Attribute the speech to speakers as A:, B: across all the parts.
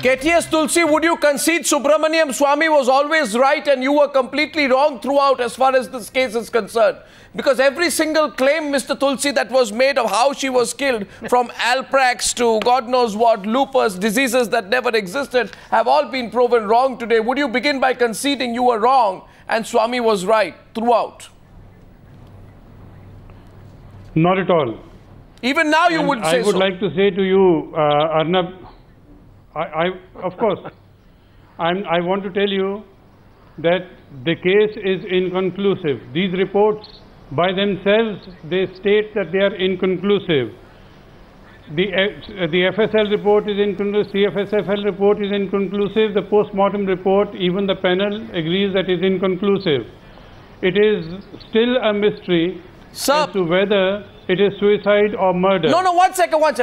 A: KTS Tulsi, would you concede Subramanian Swamy was always right and you were completely wrong throughout as far as this case is concerned? Because every single claim, Mr. Tulsi, that was made of how she was killed, from alprax to God knows what, lupus, diseases that never existed, have all been proven wrong today. Would you begin by conceding you were wrong and Swamy was right throughout?
B: Not at all.
A: Even now you would say so.
B: I would like to say to you, Arnab, of course, I want to tell you that the case is inconclusive. These reports by themselves, they state that they are inconclusive. The FSL report is inconclusive, CFSFL report is inconclusive, the post-mortem report, even the panel agrees that it is inconclusive. It is still a mystery as to whether it is suicide or murder.
A: No, one second. Let's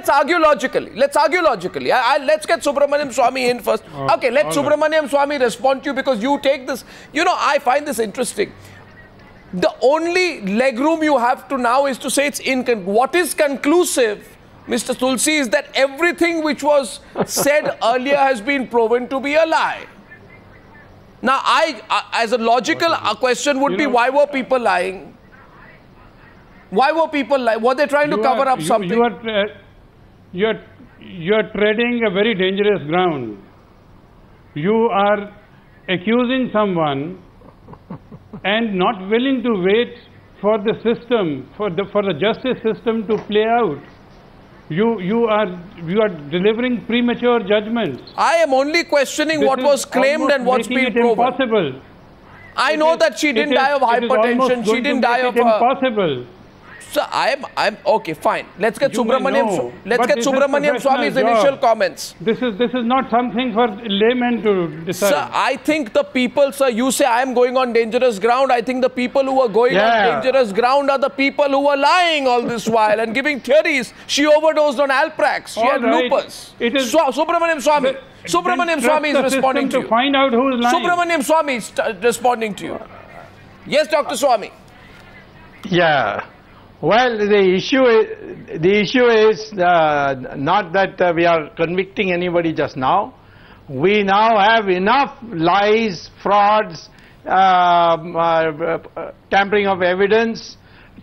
A: argue logically. Let's argue logically. Let's get Subramanian Swamy in first. Okay, let Subramanian Swamy respond to you, because you take this. You know, I find this interesting. The only legroom you have to now is to say it's inconclusive. What is conclusive, Mr. Tulsi, is that everything which was said earlier has been proven to be a lie. Now, as a logical question would be, why were people lying? Why were people lying? Were they trying to cover up something?
B: You are treading a very dangerous ground. You are accusing someone and not willing to wait for the system, for the justice system to play out. You are delivering premature judgments.
A: I am only questioning what was claimed and what's been proven.
B: Impossible.
A: I know that she didn't die of hypertension. She didn't die of
B: impossible.
A: So I'm okay, fine. Let's get Subramanian Swamy's initial comments.
B: This is not something for laymen to decide.
A: Sir, I think the people, sir, you say I am going on dangerous ground. I think the people who are going on dangerous ground are the people who are lying all this while and giving theories. She overdosed on alprax. She had lupus. Subramanian Swamy. Subramanian Swamy is responding to you.
B: Find out who is lying.
A: Subramanian Swamy is responding to you. Yes, Dr. Swamy.
C: Yeah. Well, the issue is not that we are convicting anybody just now. We now have enough lies, frauds, tampering of evidence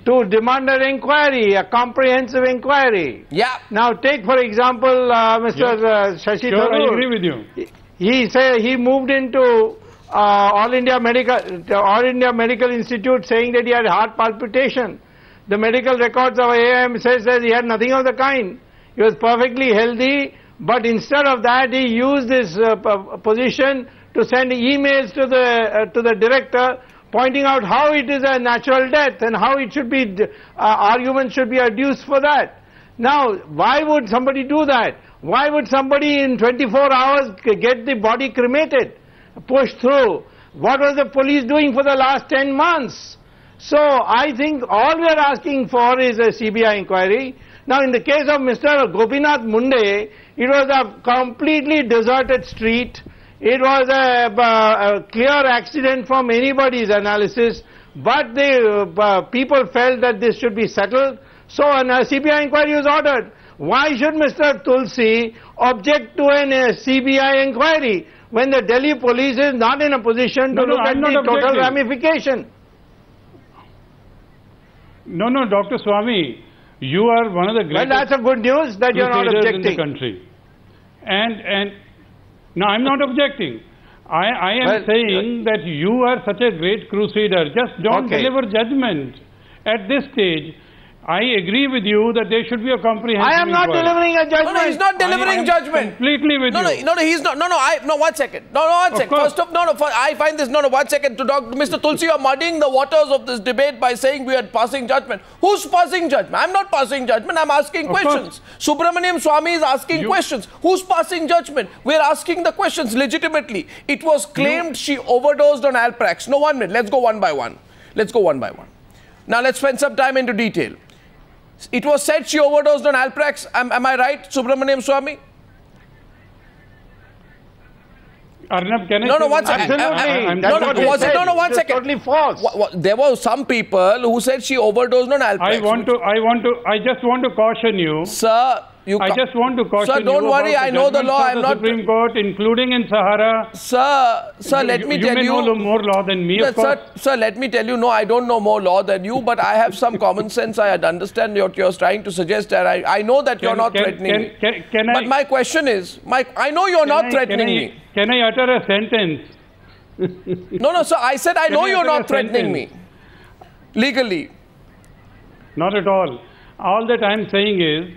C: to demand an inquiry, a comprehensive inquiry.
A: Yeah.
C: Now take, for example, Mr. Shashi Tharoor.
B: I agree with you.
C: He moved into All India Medical Institute saying that he had heart palpitation. The medical records of AIM says that he had nothing of the kind. He was perfectly healthy, but instead of that, he used his position to send emails to the director, pointing out how it is a natural death and how it should be arguments should be adduced for that. Now, why would somebody do that? Why would somebody in 24 hours get the body cremated, pushed through? What was the police doing for the last 10 months? So I think all we are asking for is a CBI inquiry. Now in the case of Mr. Gopinath Munde, it was a completely deserted street. It was a clear accident from anybody's analysis, but the people felt that this should be settled. So a CBI inquiry was ordered. Why should Mr. Tulsi object to a CBI inquiry when the Delhi police is not in a position to look at the total ramification?
B: No, Dr. Swamy, you are one of the greatest.
C: Well, that's a good news that you are not objecting.
B: In the country. And no, I'm not objecting. I am saying that you are such a great crusader. Just don't deliver judgment. At this stage, I agree with you that there should be a comprehensive
C: I am not delivering a judgment.
A: No, he's not delivering judgment.
B: Completely with you.
A: No, he's not. No, one second. One second. First of, I find this, one second. To Mr. Tulsi, you are muddying the waters of this debate by saying we are passing judgment. Who's passing judgment? I'm not passing judgment. I'm asking questions. Subramanian Swamy is asking questions. Who's passing judgment? We're asking the questions legitimately. It was claimed she overdosed on alprax. No, 1 minute. Let's go one by one. Now, let's spend some time into detail. It was said she overdosed on alprax. Am I right, Subramanian Swamy?
B: Arnab, can I
A: No, one second. One second.
C: Totally false.
A: There were some people who said she overdosed on alprax.
B: I just want to caution you.
A: Sir,
B: I just want to caution
A: you. Sir, don't worry. I know the law. I'm not.
B: Supreme Court, including in Sahara.
A: Sir, let me tell you.
B: You may know more law than me, of course.
A: Sir, let me tell you. No, I don't know more law than you, but I have some common sense. I understand what you're trying to suggest, and I know that you're not threatening me. But my question is, I know you're not threatening me.
B: Can I utter a sentence?
A: No, sir. I said I know you're not threatening me legally.
B: Not at all. All that I'm saying is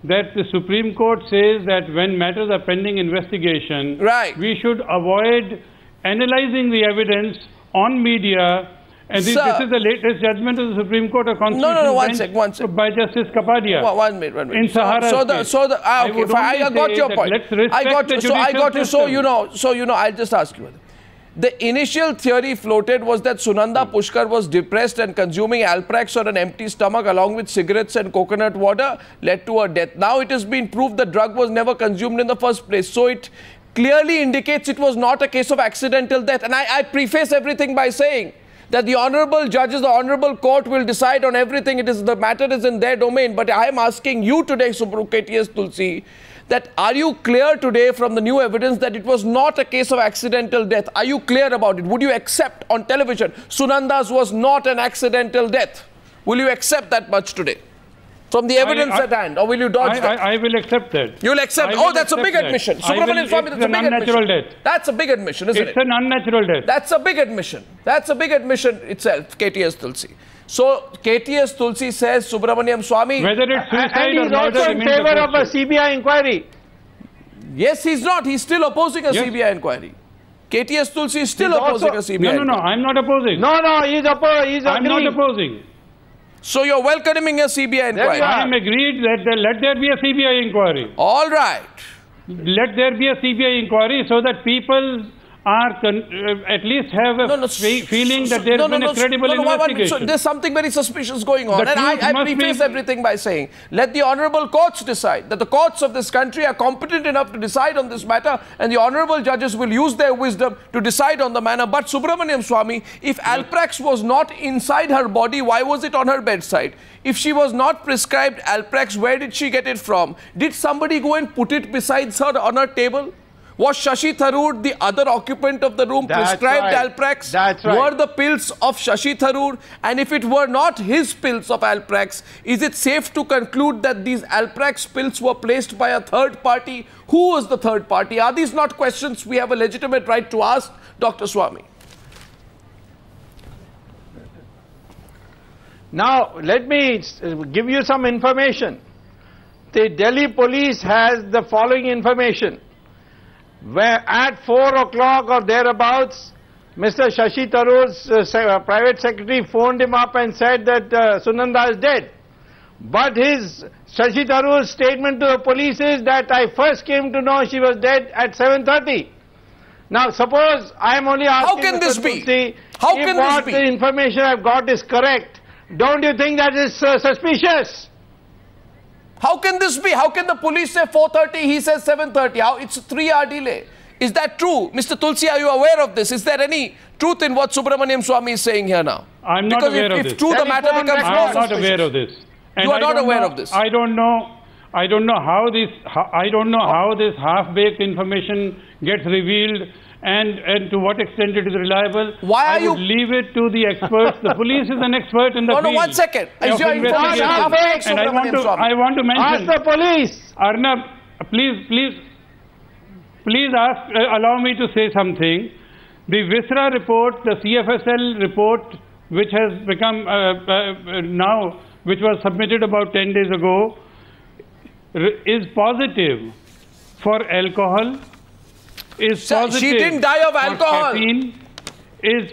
B: that the Supreme Court says that when matters are pending investigation, we should avoid analyzing the evidence on media. And this is the latest judgment of the Supreme Court of Constitutional
A: No, one sec.
B: By Justice Kapadia.
A: One minute.
B: In Sahara.
A: I got your point. I got you. So you know, I'll just ask you. The initial theory floated was that Sunanda Pushkar was depressed and consuming Alprax on an empty stomach along with cigarettes and coconut water led to her death. Now it has been proved the drug was never consumed in the first place. So it clearly indicates it was not a case of accidental death. And I preface everything by saying that the honorable judges, the honorable court will decide on everything. The matter is in their domain. But I am asking you today, KTS Tulsi, that are you clear today from the new evidence that it was not a case of accidental death? Are you clear about it? Would you accept on television Sunanda's was not an accidental death? Will you accept that much today? From the evidence at hand, or will you dodge that?
B: I will accept that.
A: You will accept? Oh, that's a big admission. Subramanian Swamy, that's a big admission.
B: Death.
A: That's a big admission, isn't it?
B: It's an unnatural death.
A: That's a big admission. That's a big admission itself, KTS Tulsi. So, KTS Tulsi says Subramanian Swamy...
B: Whether it's suicide or murder...
C: And he's also in favor of a CBI inquiry.
A: Yes, he's not. He's still opposing a CBI inquiry. KTS Tulsi is still opposing a CBI inquiry.
B: No, I'm not opposing.
C: No, he's agreeing.
B: I'm not opposing.
A: So, you're welcoming a CBI inquiry.
B: I am agreed that let there be a CBI inquiry.
A: All right.
B: Let there be a CBI inquiry so that people are at least have a feeling that there has been a credible investigation.
A: So there's something very suspicious going on. And I preface everything by saying, let the honorable courts decide, that the courts of this country are competent enough to decide on this matter, and the honorable judges will use their wisdom to decide on the matter. But Subramanian Swamy, if Alprax was not inside her body, why was it on her bedside? If she was not prescribed Alprax, where did she get it from? Did somebody go and put it besides her on her table? Was Shashi Tharoor, the other occupant of the room, prescribed Alprax?
C: That's right.
A: Were the pills of Shashi Tharoor? And if it were not his pills of Alprax, is it safe to conclude that these Alprax pills were placed by a third party? Who was the third party? Are these not questions we have a legitimate right to ask, Dr. Swamy?
C: Now, let me give you some information. The Delhi police has the following information. Where at 4 o'clock or thereabouts, Mr. Shashi Tharoor's private secretary phoned him up and said that Sunanda is dead. But Shashi Tharoor's statement to the police is that I first came to know she was dead at 7:30. Now suppose I am only asking
A: how can this
C: Tulsi,
A: be? How can this be?
C: The information I've got is correct. Don't you think that is suspicious?
A: How can this be? How can the police say 4:30, he says 7:30? How? It's a 3-hour delay. Is that true? Mr. Tulsi, are you aware of this? Is there any truth in what Subramanian Swamy is saying here now?
B: I'm not aware of this.
A: If true, the matter becomes more suspicious.
B: I'm not aware of this.
A: And you are not aware of this?
B: I don't know how this half-baked information gets revealed and to what extent it is reliable.
A: Why are you...
B: I would leave it to the experts. The police is an expert in the field.
A: No, 1 second. Is your information half-baked, Subramanian Swamy?
B: I want to mention...
C: Ask the police.
B: Arnab, please allow me to say something. The Visra report, the CFSL report, which has become which was submitted about 10 days ago, is positive for alcohol.
A: She didn't die of alcohol.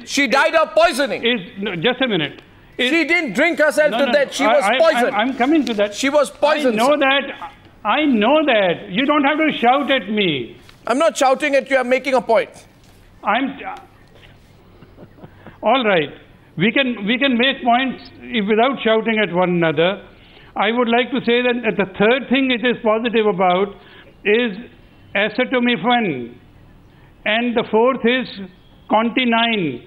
A: She died of poisoning.
B: No, just a minute.
A: She didn't drink herself to death. She was poisoned.
B: I'm coming to that.
A: She was poisoned.
B: I know that. You don't have to shout at me.
A: I'm not shouting at you. I'm making a point.
B: All right. We can make points without shouting at one another. I would like to say that the third thing it is positive about is acetaminophen. And the fourth is Conti-9.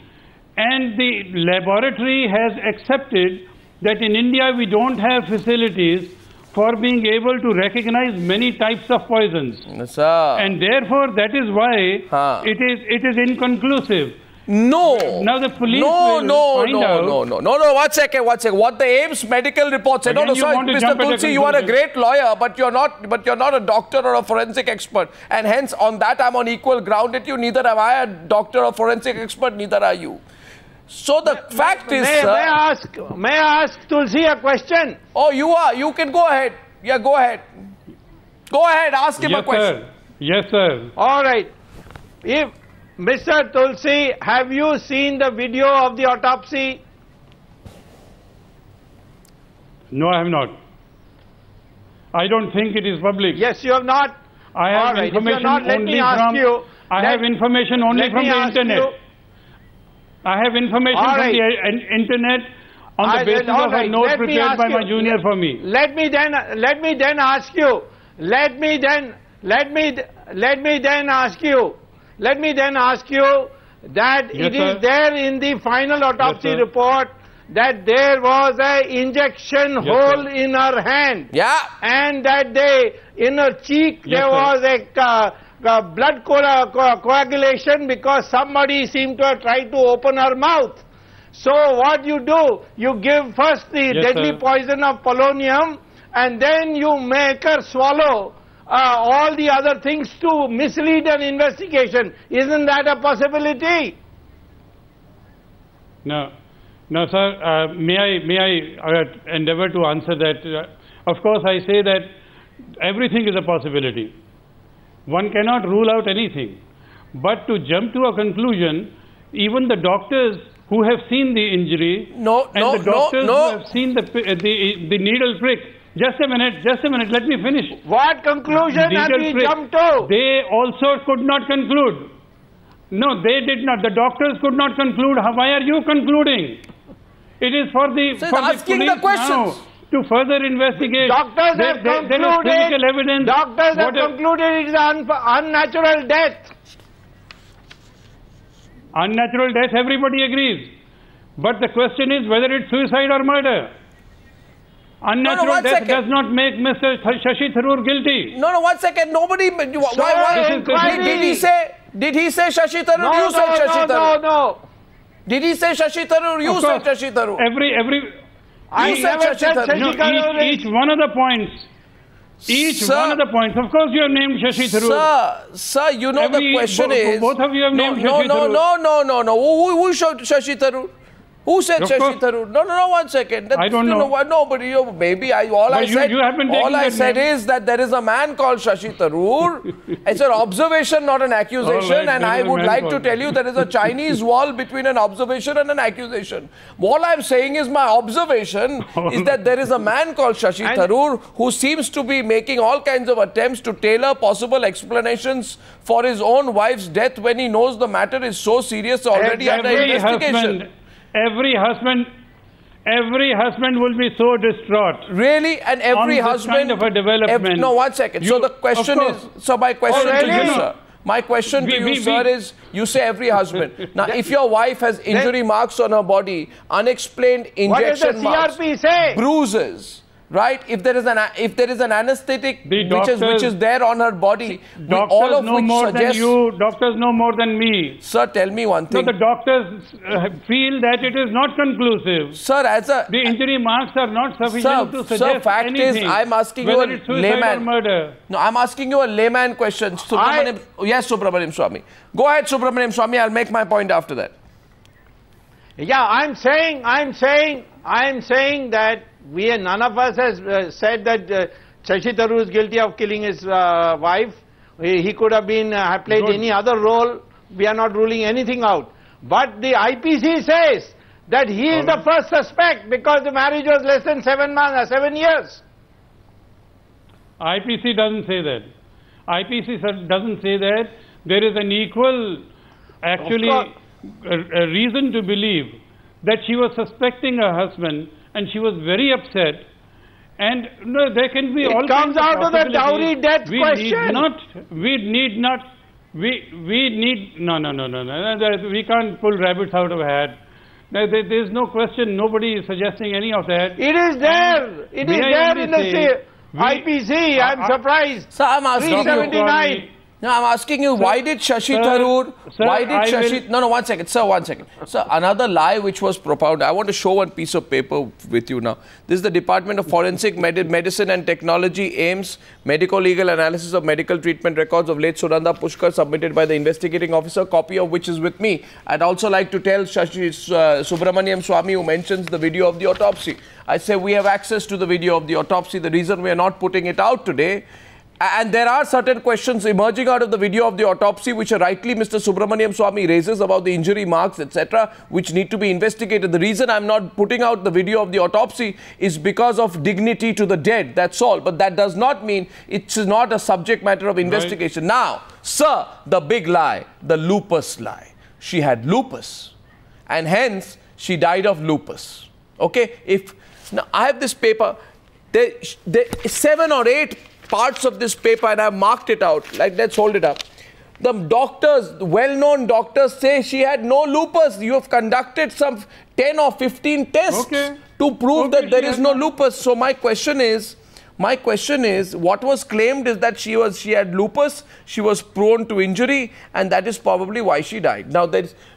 B: And the laboratory has accepted that in India we don't have facilities for being able to recognize many types of poisons.
A: Yes, sir.
B: And therefore, that is why it is inconclusive.
A: No.
B: Now the police
A: no,
B: will
A: no,
B: find
A: no,
B: out.
A: no, no, no, no. 1 second, 1 second. What the AIMS medical report said. No, no, sorry, Mr. Tulsi, you are a great lawyer, but you're not a doctor or a forensic expert. And hence, on that, I'm on equal ground with you. Neither am I a doctor or forensic expert. Neither are you. So the fact is, sir.
C: May I ask Tulsi a question?
A: Oh, you are. You can go ahead. Yeah, go ahead. Go ahead. Ask him a question.
B: Sir. Yes, sir.
C: All right. If Mr. Tulsi, have you seen the video of the autopsy?
B: No, I have not. I don't think it is public.
C: Yes, you have not.
B: I have information only from. I have information only from the internet. I have information from the internet on the basis of a note prepared by my junior for me.
C: Let me then ask you. Let me then ask you that it is there in the final autopsy report that there was an injection hole in her hand.
A: Yeah.
C: And that in her cheek there was a blood coagulation because somebody seemed to have tried to open her mouth. So what you do, you give first the deadly poison of polonium and then you make her swallow all the other things to mislead an investigation. Isn't that a possibility?
B: No. No, sir. May I endeavor to answer that? Of course, I say that everything is a possibility. One cannot rule out anything. But to jump to a conclusion, even the doctors who have seen the injury and the doctors who have seen the needle prick. Just a minute, let me finish.
C: What conclusion have we jumped to?
B: They also could not conclude. No, they did not. The doctors could not conclude. Why are you concluding? It is for the,
A: asking the questions.
B: Now to further investigate.
C: Doctors have concluded.
B: There is clinical evidence.
C: Doctors have concluded it is unnatural death.
B: Unnatural death, everybody agrees. But the question is whether it's suicide or murder. Unnatural death does not make Mr. Shashi Tharoor guilty.
A: No, 1 second. Nobody. Did he say Shashi Tharoor?
C: No,
A: you said Shashi Tharoor.
C: No.
A: Did he say Shashi Tharoor? You said Shashi Tharoor.
C: I never said Shashi Tharoor.
B: Each one of the points. One of the points. Of course, you have named Shashi Tharoor.
A: Sir, you know the question is.
B: Both of you have named Shashi
A: No.
B: Tharoor.
A: Who showed Shashi Tharoor? Who said Shashi Tharoor? No, 1 second.
B: I don't know.
A: No, but maybe all I said is that there is a man called Shashi Tharoor. It's an observation, not an accusation. And I would like to tell you there is a Chinese wall between an observation and an accusation. All I'm saying is my observation is that there is a man called Shashi Tharoor who seems to be making all kinds of attempts to tailor possible explanations for his own wife's death when he knows the matter is so serious already under investigation.
B: Every husband will be so distraught.
A: Really? And every husband...
B: kind of a development.
A: No, 1 second. So the question is... So my question to you, sir. My question to you, sir, is you say every husband. Now, if your wife has injury marks on her body, unexplained injection marks, bruises... Right? If there is an anesthetic which is there on her body, all of which suggests...
B: Doctors know more than me.
A: Sir, tell me one thing.
B: No, the doctors feel that it is not conclusive.
A: Sir,
B: the injury marks are not sufficient to suggest
A: fact
B: anything.
A: Is, I'm asking you a layman.
B: Murder.
A: No, I'm asking you a layman question. Yes, Subramanian Swamy. Go ahead, Subramanian Swamy. I'll make my point after that.
C: Yeah, I'm saying that none of us has said that Shashi Tharoor is guilty of killing his wife. He could have been played any other role. We are not ruling anything out. But the IPC says that he is the first suspect because the marriage was less than 7 years.
B: IPC doesn't say that. IPC doesn't say that. There is an equal, actually, a reason to believe that she was suspecting her husband and she was very upset. And no, there can be all kinds of possibilities. It comes out of the dowry death question. No. We can't pull rabbits out of a hat. There is no question. Nobody is suggesting any of that.
C: It is there. It is there in the IPC, I'm surprised.
A: Sir, I'm asking you.
C: 379.
A: No, I'm asking you, why did Shashi Tharoor, no, one second, Sir, another lie which was propounded. I want to show one piece of paper with you now. This is the Department of Forensic Medicine and Technology, AIMS, medical legal analysis of medical treatment records of late Sunanda Pushkar, submitted by the investigating officer, copy of which is with me. I'd also like to tell Subramanian Swamy, who mentions the video of the autopsy. I say we have access to the video of the autopsy. The reason we are not putting it out today, and there are certain questions emerging out of the video of the autopsy which rightly Mr. Subramanian Swamy raises about the injury marks, etc., which need to be investigated. The reason I'm not putting out the video of the autopsy is because of dignity to the dead, that's all. But that does not mean it's not a subject matter of investigation. Right. Now, sir, the big lie, the lupus lie. She had lupus and hence she died of lupus. Okay? Now, I have this paper, there 7 or 8 parts of this paper and I've marked it out. Like, let's hold it up. The doctors, well-known doctors, say she had no lupus. You have conducted some 10 or 15 tests to prove that there is no lupus. So my question is, what was claimed is that she had lupus, she was prone to injury, and that is probably why she died. Now,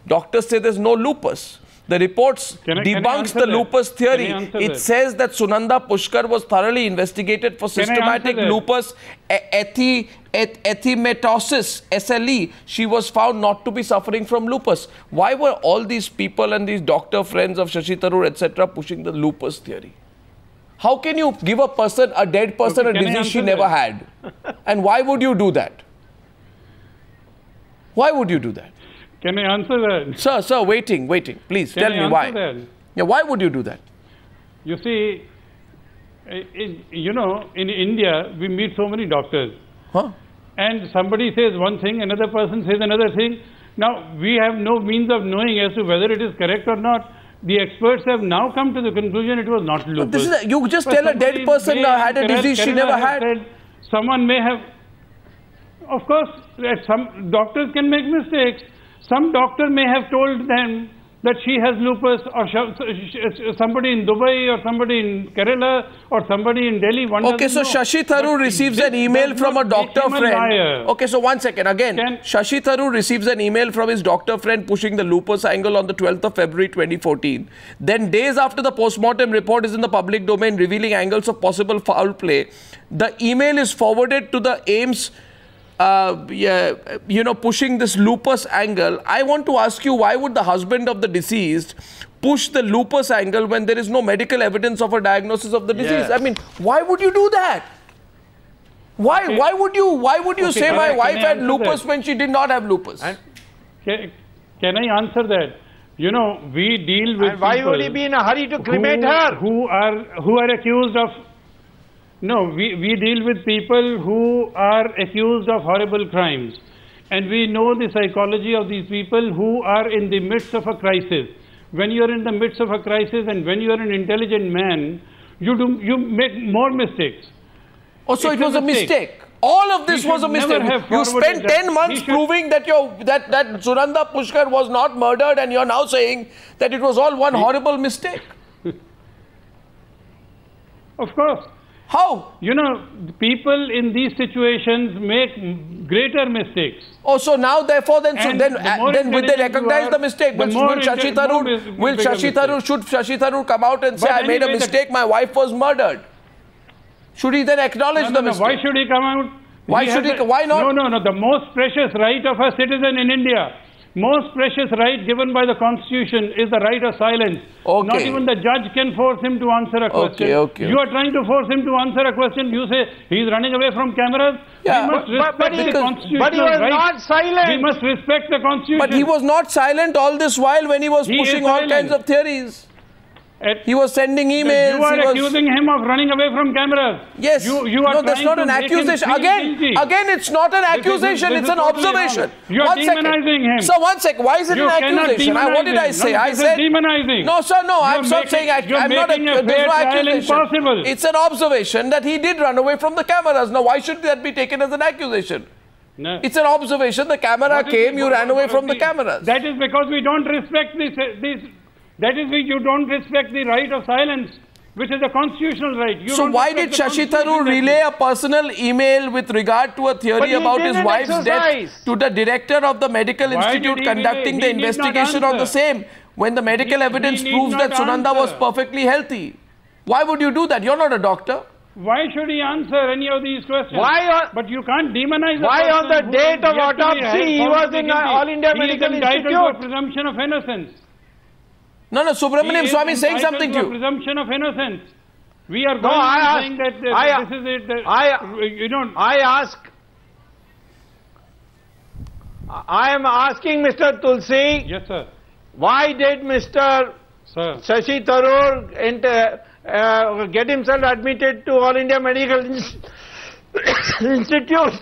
A: doctors say there's no lupus. The reports debunks the lupus theory. It says that Sunanda Pushkar was thoroughly investigated for systematic lupus erythematosus, SLE. She was found not to be suffering from lupus. Why were all these people and these doctor friends of Shashi Tharoor, etc., pushing the lupus theory? How can you give a dead person, a disease she never had? And why would you do that? Why would you do that?
B: Can I answer that?
A: Sir, waiting. Please tell me why. Yeah, why would you do that?
B: You see, in India, we meet so many doctors.
A: Huh?
B: And somebody says one thing, another person says another thing. Now, we have no means of knowing as to whether it is correct or not. The experts have now come to the conclusion it was not lupus.
A: You just tell a dead person had a disease she never had.
B: Someone may have... Of course, some doctors can make mistakes. Some doctor may have told them that she has lupus, or somebody in Dubai, or somebody in Kerala, or somebody in Delhi.
A: Okay, so Shashi Tharoor receives an email from a doctor friend. Okay, so one second. Again, Shashi Tharoor receives an email from his doctor friend pushing the lupus angle on the 12th of February 2014. Then days after the postmortem report is in the public domain revealing angles of possible foul play, the email is forwarded to the AIMS pushing this lupus angle. I want to ask you, why would the husband of the deceased push the lupus angle when there is no medical evidence of a diagnosis of the disease? I mean, why would you do that? Why would you say my wife had lupus when she did not have lupus?
B: Can I answer that? You know, we deal with
C: and why would he be in a hurry to cremate her?
B: Who are accused of... No, we deal with people who are accused of horrible crimes. And we know the psychology of these people who are in the midst of a crisis. When you are in the midst of a crisis and when you are an intelligent man, you make more mistakes.
A: Oh, so it was a mistake. All of this was a mistake. You spent 10 months proving that that Sunanda Pushkar was not murdered, and you're now saying that it was all one horrible mistake.
B: Of course.
A: How?
B: You know, people in these situations make greater mistakes.
A: Oh, so now therefore then will they recognize the mistake? Should Shashi Tharoor come out and say, I made a mistake, my wife was murdered? Should he then acknowledge the mistake?
B: Why should he come out?
A: Why not?
B: No. The most precious right of a citizen in India, most precious right given by the Constitution is the right of silence.
A: Okay.
B: Not even the judge can force him to answer a question. You are trying to force him to answer a question. You say he's running away from cameras.
A: Yeah.
B: We must respect the constitutional
C: But he was not silent.
B: We must respect the Constitution.
A: But he was not silent all this while when he was pushing all kinds of theories. He was sending emails.
B: You are accusing him of running away from cameras.
A: Yes. No, that's not an accusation. Again, it's not an accusation. It's an observation.
B: You are demonizing him.
A: So one sec. Why is it an accusation? What did I say? I said
B: demonizing.
A: No, sir. No, I'm not saying. I'm not. There's no accusation. It's an observation that he did run away from the cameras. Now, why should that be taken as an accusation?
B: No.
A: It's an observation. The camera came. You ran away from the cameras.
B: That is because we don't respect this. That is why you don't respect the right of silence. which is a constitutional right. You
A: so why did Shashi Tharoor relay a personal email with regard to a theory about his wife's death to the director of the medical institute conducting the investigation of the same, when the medical evidence proves that Sunanda was perfectly healthy? Why would you do that? You're not a doctor.
B: Why should he answer any of these questions? But you can't demonize a
C: why
B: person
C: on the date of autopsy he was in All India Medical Institute?
B: He is entitled to a presumption of innocence.
A: No, Subramanian Swamy is saying something to you.
B: Presumption of innocence. We are saying that this is it.
C: I am asking Mr. Tulsi.
B: Yes, sir.
C: Why did Mr. Shashi Tharoor get himself admitted to All India Medical Institute?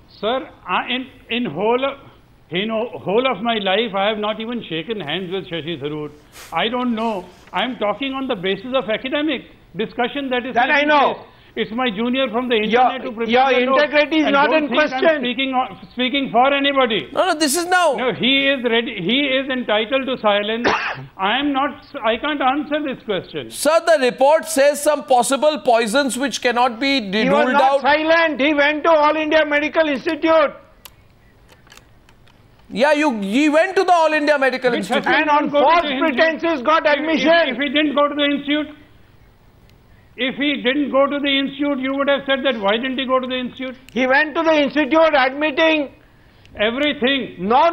B: Sir, in whole of my life, I have not even shaken hands with Shashi Tharoor. I don't know. I am talking on the basis of academic discussion that is.
C: That I know.
B: Place. It's my junior from the internet who
C: your integrity is not in question.
B: I'm speaking for anybody.
A: No, this is now.
B: No, he is ready. He is entitled to silence. I can't answer this question.
A: Sir, the report says some possible poisons which cannot be ruled out.
C: He was not silent. He went to All India Medical Institute.
A: Yeah, he went to the All India Medical Institute.
C: And on false pretenses got admission.
B: If he didn't go to the institute, you would have said that why didn't he go to the institute?
C: He went to the institute admitting
B: everything.
C: No.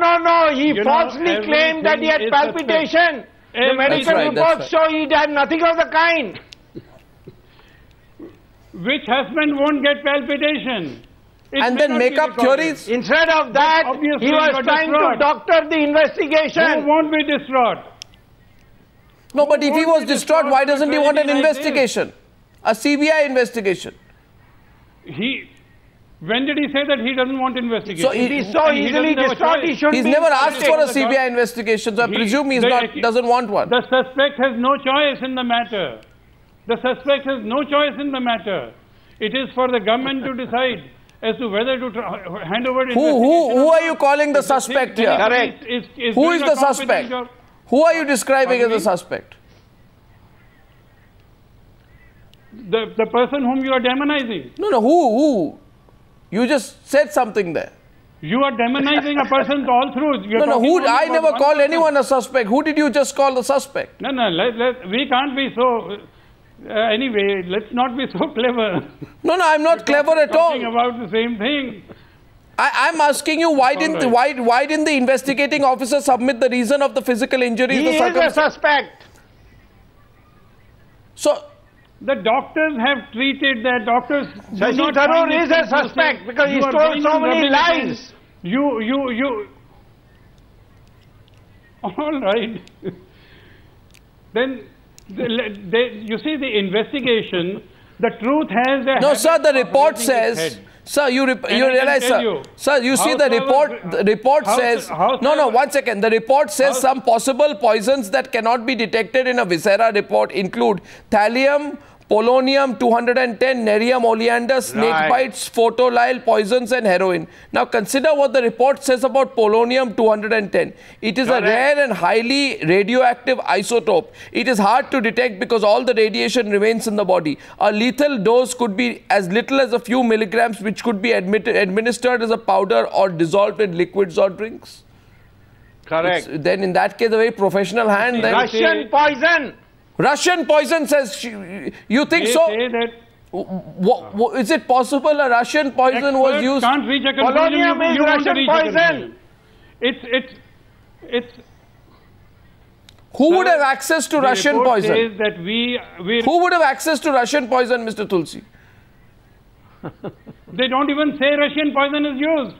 C: He falsely claimed that he had palpitation. The medical reports show he had nothing of the kind.
B: Which husband won't get palpitation?
A: And then make up theories?
C: Instead of that, he was trying to doctor the investigation.
B: Who won't be distraught?
A: No, but if he was distraught, why doesn't he want an investigation? A CBI investigation?
B: When did he say that he doesn't want investigation?
C: So if he's so easily distraught, he should be.
A: He's never asked for a CBI investigation, so I presume he doesn't want one.
B: The suspect has no choice in the matter. It is for the government to decide as to whether to hand over the investigation.
A: Who are you calling the suspect here?
C: Correct.
A: Who is the suspect? Who are you describing as the suspect?
B: The person whom you are demonizing.
A: No, who? You just said something there.
B: You are demonizing a person all through.
A: Who? I never called anyone a suspect. Who did you just call the suspect?
B: No, we can't be so... anyway, let's not be so clever.
A: No, I'm not clever at all.
B: Talking about the same thing.
A: I'm asking you, why didn't the investigating officer submit the reason of the physical injury?
C: He is a suspect.
B: So the doctors have treated that. Doctors.
C: Shashi Tharoor is a suspect because he told so many lies.
B: All right. Then you see the investigation. The truth has.
A: No, sir. The report says. Sir, you realize, sir. Sir, you see the report. The report says. No. 1 second. The report says some possible poisons that cannot be detected in a viscera report include thallium, polonium 210, nerium oleander, snake bites, photolyle poisons and heroin. Now consider what the report says about polonium 210. It is a rare and highly radioactive isotope. It is hard to detect because all the radiation remains in the body. A lethal dose could be as little as a few milligrams, which could be administered as a powder or dissolved in liquids or drinks.
C: Correct.
A: Then in that case, a very professional hand.
C: Russian poison.
A: Russian poison says, you think
B: they
A: so?
B: Say that
A: is it possible a Russian poison was used?
B: Can't reach a conclusion.
C: Polonium is Russian poison.
B: It's.
A: Who would have access to Russian poison?
B: Says that
A: Who would have access to Russian poison, Mr. Tulsi?
B: They don't even say Russian poison is used.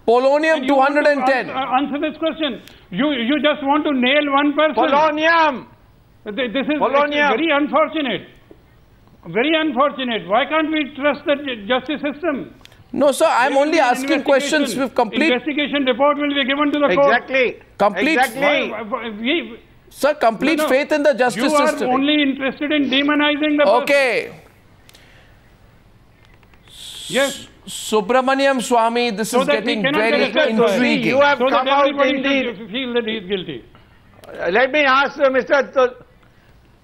A: Polonium 210.
B: Answer this question. You just want to nail one person.
C: Polonium.
B: This is very unfortunate. Very unfortunate. Why can't we trust the justice system?
A: No, sir, I'm only asking questions with complete...
B: Investigation report will be given to the court.
C: Exactly.
A: Sir, complete faith in the justice system.
B: You are only interested in demonizing the person.
A: Okay.
B: Yes.
A: Subramanian Swamy, this is getting very intriguing.
C: You have come out
B: indeed. Feel that he is guilty.
C: Let me ask Mr.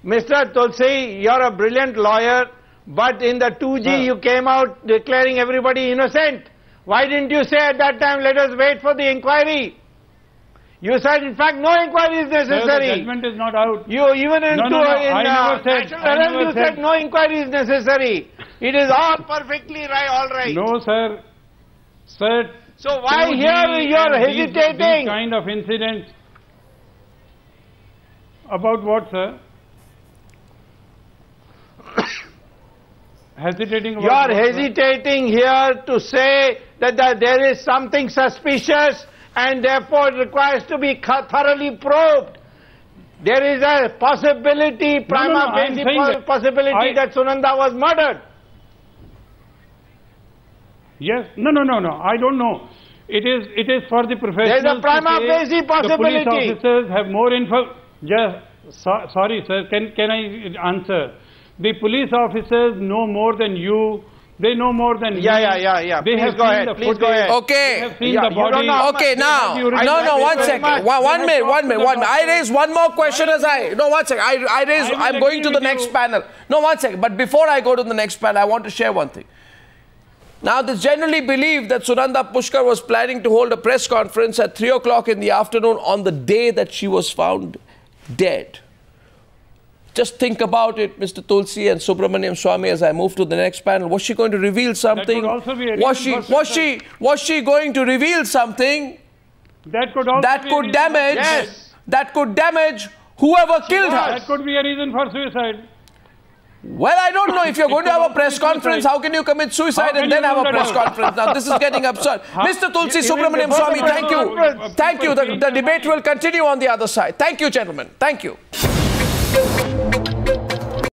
C: Mr. Tulsi, you're a brilliant lawyer, but in the 2G you came out declaring everybody innocent. Why didn't you say at that time, let us wait for the inquiry? You said, in fact, no inquiry is necessary.
B: Sir, the judgment is not out.
C: You even
B: I never
C: said no inquiry is necessary. It is all perfectly right, all right.
B: No, sir. Sir.
C: So why here you are hesitating?
B: These kind of incidents. About what, sir? Hesitating about
C: you are
B: what,
C: hesitating here to say that there is something suspicious and therefore it requires to be thoroughly probed. There is a possibility, prima facie possibility that Sunanda was murdered.
B: Yes. No. I don't know. It is for the professionals.
C: There is a prima facie possibility.
B: The police officers have more info. Yes. Sorry, sir. Can I answer? The police officers know more than you. They know more than you.
C: Yeah. Please go ahead.
A: Okay.
B: They have seen the body.
A: Okay, now. No, 1 second. 1 minute. I raise one more question as one second. I'm going to the next panel. No, 1 second. But before I go to the next panel, I want to share one thing. Now, it's generally believed that Sunanda Pushkar was planning to hold a press conference at 3 o'clock in the afternoon on the day that she was found dead. Just think about it, Mr. Tulsi and Subramanian Swamy, as I move to the next panel. Was she going to reveal something?
B: That could also be a
A: was she going to reveal something
B: that
A: could damage whoever killed her?
B: That could be a reason for suicide.
A: Well, I don't know. If you're going to have a press conference, how can you commit suicide and then have a press conference? Now, this is getting absurd. Mr. Tulsi, Subramanian Swamy, thank you. Thank you. The debate will continue on the other side. Thank you, gentlemen. Thank you.